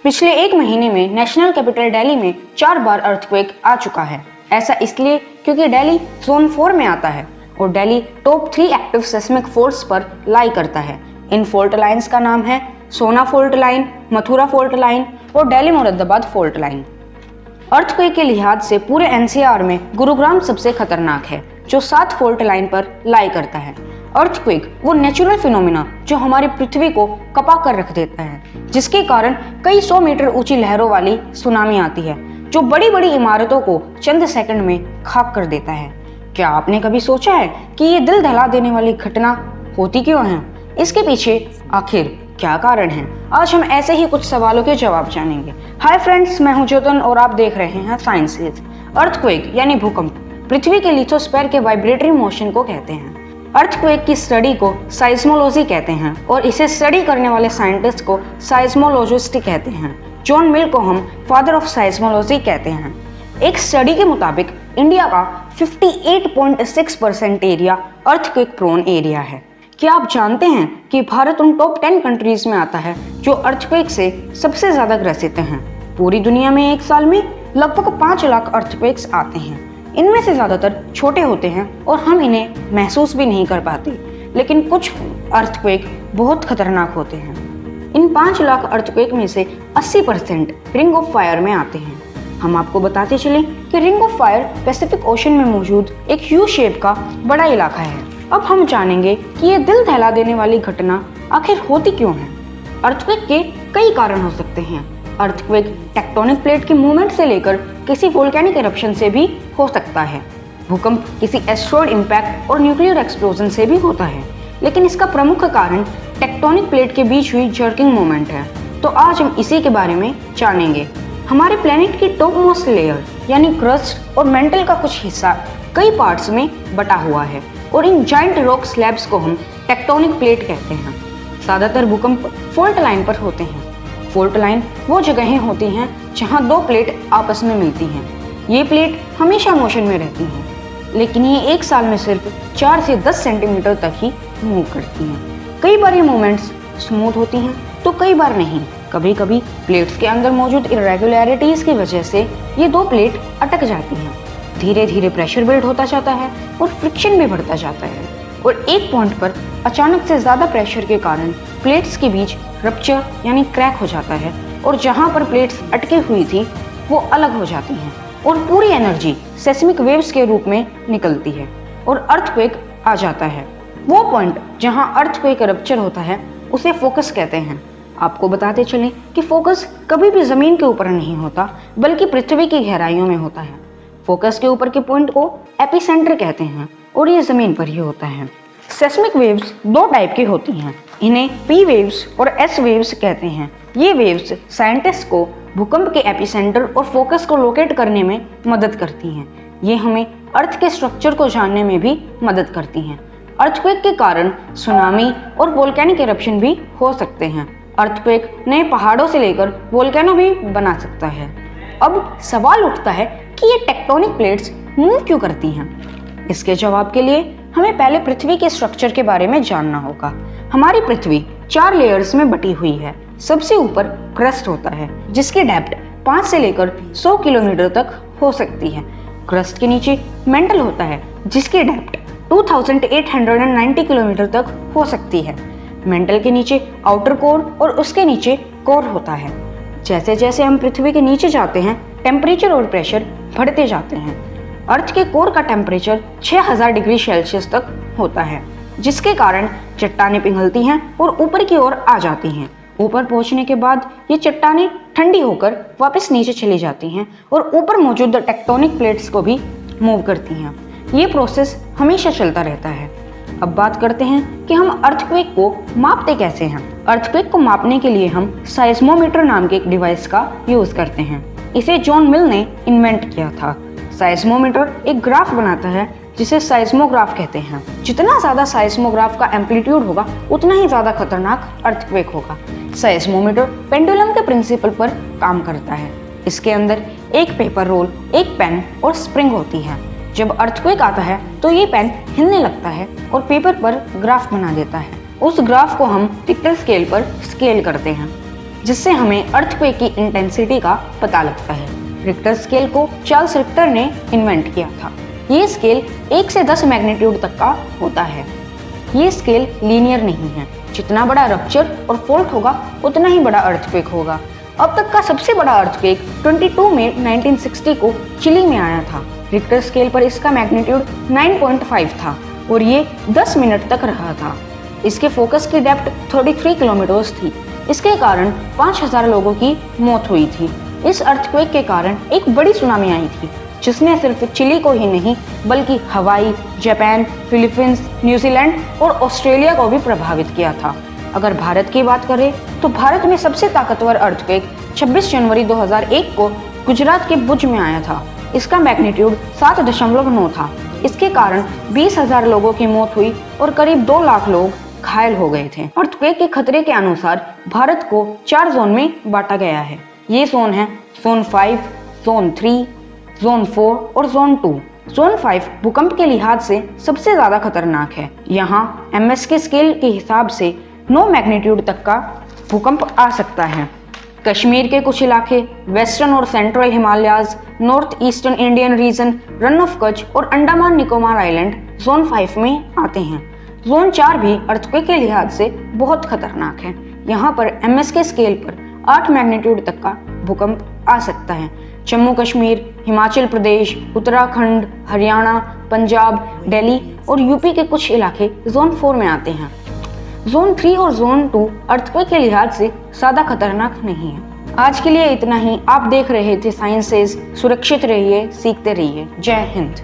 पिछले एक महीने में नेशनल कैपिटल दिल्ली में 4 बार अर्थक्वेक आ चुका है। ऐसा इसलिए क्योंकि दिल्ली जोन 4 में आता है और Delhi top 3 active seismic force पर लाई करता है। इन फॉल्ट लाइंस का नाम है Sona fault line, Mathura fault line और Delhi Moradabad fault line. Earthquake के लिहाज से पूरे एनसीआर में गुरुग्राम सबसे खतरनाक है, जो 7 फॉल्ट लाइन पर लाई करता है। अर्थक्वेक वो नेचुरल फिनोमिना जो हमारी पृथ्वी को कपा कर रख देता है, जिसके कारण कई 100 मीटर ऊंची लहरों वाली सुनामी आती है, जो बड़ी बड़ी इमारतों को चंद सेकंड में खाक कर देता है। क्या आपने कभी सोचा है कि ये दिल दहला देने वाली घटना होती क्यों है? इसके पीछे आखिर क्या कारण है? आज हम ऐसे ही कुछ सवालों के जवाब जानेंगे। हाय फ्रेंड्स, मैं हूं ज्योतन और आप देख रहे हैं साइंस विद। अर्थक्वेक यानी भूकंप पृथ्वी के लिथोस्फीयर के वाइब्रेटरी मोशन को कहते हैं। अर्थक्वेक की स्टडी को साइज्मोलॉजी कहते हैं और इसे स्टडी करने वाले साइंटिस्ट को साइज्मोलॉजिस्ट कहते हैं। जॉन मिल को हम फादर ऑफ साइज्मोलॉजी कहते हैं। एक स्टडी के मुताबिक इंडिया का 58.6% एरिया अर्थक्वेक प्रोन एरिया है। क्या आप जानते हैं कि भारत उन टॉप 10 कंट्रीज में आता है जो अर्थक्वेक से सबसे ज्यादा ग्रसित हैं? पूरी दुनिया में एक साल में लगभग 5 लाख अर्थक्वेक्स आते हैं। इनमें से ज्यादातर छोटे होते हैं और हम इन्हें महसूस भी नहीं कर पाते, लेकिन कुछ अर्थक्वेक बहुत खतरनाक होते हैं। इन 5 लाख अर्थक्वेक में से 80% रिंग ऑफ फायर में आते हैं। हम आपको बताते चलें कि ring of fire Pacific ocean में मौजूद एक यू शेप का बड़ा इलाका है। अब हम जानेंगे कि ये दिल दहला देने वाली घटना आखिर होती क्यों है। अर्थक्वेक के कई कारण हो सकते हैं। अर्थक्वेक टेक्टोनिक प्लेट की मूवमेंट से लेकर किसी वोल्केनिक इरप्शन से भी हो सकता है। भूकंप किसी एस्ट्रॉयड इम्पैक्ट और न्यूक्लियर एक्सप्लोजन से भी होता है, लेकिन इसका प्रमुख कारण टेक्टोनिक प्लेट के बीच हुई जर्किंग मूवमेंट है। तो आज हम इसी के बारे में जानेंगे। हमारे प्लेनेट की टॉप मोस्ट लेयर यानी क्रस्ट और मेंटल का कुछ हिस्सा कई पार्ट्स में बटा हुआ है और इन जाइंट रॉक स्लैब्स को हम टेक्टोनिक प्लेट कहते हैं। ज्यादातर भूकंप फॉल्ट लाइन पर होते हैं। फॉल्ट लाइन वो जगहें होती हैं जहां 2 प्लेट आपस में मिलती हैं। ये प्लेट हमेशा मोशन में रहती हैं, लेकिन ये एक साल में सिर्फ 4 से 10 सेंटीमीटर तक ही मूव करती हैं। कई बार ये मूवमेंट्स स्मूथ होती हैं तो कई बार नहीं। कभी कभी प्लेट्स के अंदर मौजूद इरेगुलरिटीज की वजह से ये 2 प्लेट अटक जाती हैं। धीरे धीरे प्रेशर बिल्ड होता जाता है और फ्रिक्शन भी बढ़ता जाता है और एक पॉइंट पर अचानक से ज्यादा प्रेशर के कारण प्लेट्स के बीच रप्चर यानी क्रैक हो जाता है और जहां पर प्लेट्स अटकी हुई थी वो अलग हो जाती हैं और पूरी एनर्जी सेस्मिक वेव्स के रूप में निकलती है और अर्थक्वेक आ जाता है। वो पॉइंट जहां अर्थक्वेक रप्चर होता है उसे फोकस कहते हैं। आपको बताते चलें कि फोकस कभी भी जमीन के ऊपर नहीं होता, बल्कि पृथ्वी की गहराइयों में होता है। फोकस के ऊपर के पॉइंट को एपिसेंटर कहते हैं और ये जमीन पर ही होता है। सेस्मिक वेव्स 2 टाइप की होती हैं। इन्हें पी वेव्स और एस वेव्स कहते हैं। ये वेव्स साइंटिस्ट को भूकंप के एपिसेंटर और फोकस को लोकेट करने में मदद करती हैं। ये हमें अर्थ के स्ट्रक्चर को जानने में भी मदद करती हैं। अर्थक्वेक के कारण सुनामी और वोल्केनिक इरप्शन भी हो सकते हैं। अर्थक्वेक नए पहाड़ों से लेकर वोल्केनो भी बना सकता है। अब सवाल उठता है कि ये टेक्टोनिक प्लेट्स मूव क्यों करती हैं? इसके जवाब के लिए हमें पहले पृथ्वी के स्ट्रक्चर के बारे में जानना होगा। हमारी पृथ्वी 4 लेयर्स में बटी हुई है। सबसे ऊपर क्रस्ट होता है, जिसकी डेप्थ 5 से लेकर 100 किलोमीटर तक हो सकती है। क्रस्ट के नीचे मेंटल होता है, जिसकी डेप्थ 2890 किलोमीटर तक हो सकती है। मेंटल के नीचे आउटर कोर और उसके नीचे कोर होता है। जैसे जैसे हम पृथ्वी के नीचे जाते हैं, टेम्परेचर और प्रेशर बढ़ते जाते हैं। अर्थ के कोर का टेम्परेचर 6000 डिग्री सेल्सियस तक होता है, जिसके कारण चट्टानें पिघलती हैं और ऊपर की ओर आ जाती हैं। ऊपर पहुंचने के बाद ये चट्टानें ठंडी होकर वापस नीचे चली जाती हैं और ऊपर मौजूद टेक्टोनिक प्लेट्स को भी मूव करती हैं। ये प्रोसेस हमेशा चलता रहता है। अब बात करते हैं कि हम अर्थक्वेक को मापते कैसे हैं। अर्थक्वेक को मापने के लिए हम साइज्मोमीटर नाम के एक डिवाइस का यूज करते हैं। इसे जॉन मिल ने इन्वेंट किया था। साइज्मोमीटर एक ग्राफ बनाता है जिसे साइज्मोग्राफ कहते हैं। जितना ज्यादा साइज्मोग्राफ का एम्पलीट्यूड होगा उतना ही ज्यादा खतरनाक अर्थक्वेक होगा। साइज्मोमीटर पेंडुलम के प्रिंसिपल पर काम करता है। इसके अंदर एक पेपर रोल, एक पेन और स्प्रिंग होती है। जब अर्थक्वेक आता है तो ये पेन हिलने लगता है और पेपर पर ग्राफ बना देता है। उस ग्राफ को हम रिक्टर स्केल पर स्केल करते हैं। जिससे हमें अर्थक्वेक की इंटेंसिटी का पता लगता है। रिक्टर स्केल को चार्ल्स रिक्टर ने इन्वेंट किया था। ये स्केल 1 से 10 मैग्नीट्यूड तक का होता है। ये स्केल लीनियर नहीं है, जितना बड़ा रप्चर और फॉल्ट होगा उतना ही बड़ा अर्थक्वेक होगा। अब तक का सबसे बड़ा अर्थक्वेक 22 मई 1960 को चिली में आया था। रिक्टर स्केल पर इसका मैग्नीट्यूड 9.5 था और ये 10 मिनट तक रहा था। इसके फोकस की डेप्थ 33 किलोमीटर्स थी। इसके कारण 5000 लोगों की मौत हुई थी। इस अर्थक्वेक के कारण एक बड़ी सुनामी आई थी, जिसने सिर्फ चिली को ही नहीं बल्कि हवाई, जापान, फिलीपींस, न्यूजीलैंड और ऑस्ट्रेलिया को भी प्रभावित किया था। अगर भारत की बात करें तो भारत में सबसे ताकतवर अर्थक्वेक 26 जनवरी 2001 को गुजरात के भुज में आया था। इसका मैग्नीट्यूड 7.9 था। इसके कारण 20,000 लोगों की मौत हुई और करीब 2 लाख लोग घायल हो गए थे। अर्थक्वेक के खतरे के अनुसार भारत को 4 जोन में बांटा गया है। ये जोन है जोन 5, जोन 3, जोन 4 और जोन 2। जोन 5 भूकंप के लिहाज से सबसे ज्यादा खतरनाक है। यहाँ MS के स्केल के हिसाब से 9 मैग्नीट्यूड तक का भूकंप आ सकता है। कश्मीर के कुछ इलाके, वेस्टर्न और central Himalayas, north eastern Indian reason, run of Kutch और अंडमान निकोबार आइलैंड जोन 5 में आते हैं। जोन 4 भी अर्थक्वेक के लिहाज से बहुत खतरनाक है। यहाँ पर MS के स्केल पर 8 मैग्नीट्यूड तक का भूकंप आ सकता है। जम्मू कश्मीर, हिमाचल प्रदेश, उत्तराखंड, हरियाणा, पंजाब, दिल्ली और यूपी के कुछ इलाके जोन 4 में आते हैं। जोन 3 और जोन 2 अर्थक्वेक के लिहाज से ज़्यादा खतरनाक नहीं है। आज के लिए इतना ही। आप देख रहे थे साइंसेज। सुरक्षित रहिए, सीखते रहिए। जय हिंद।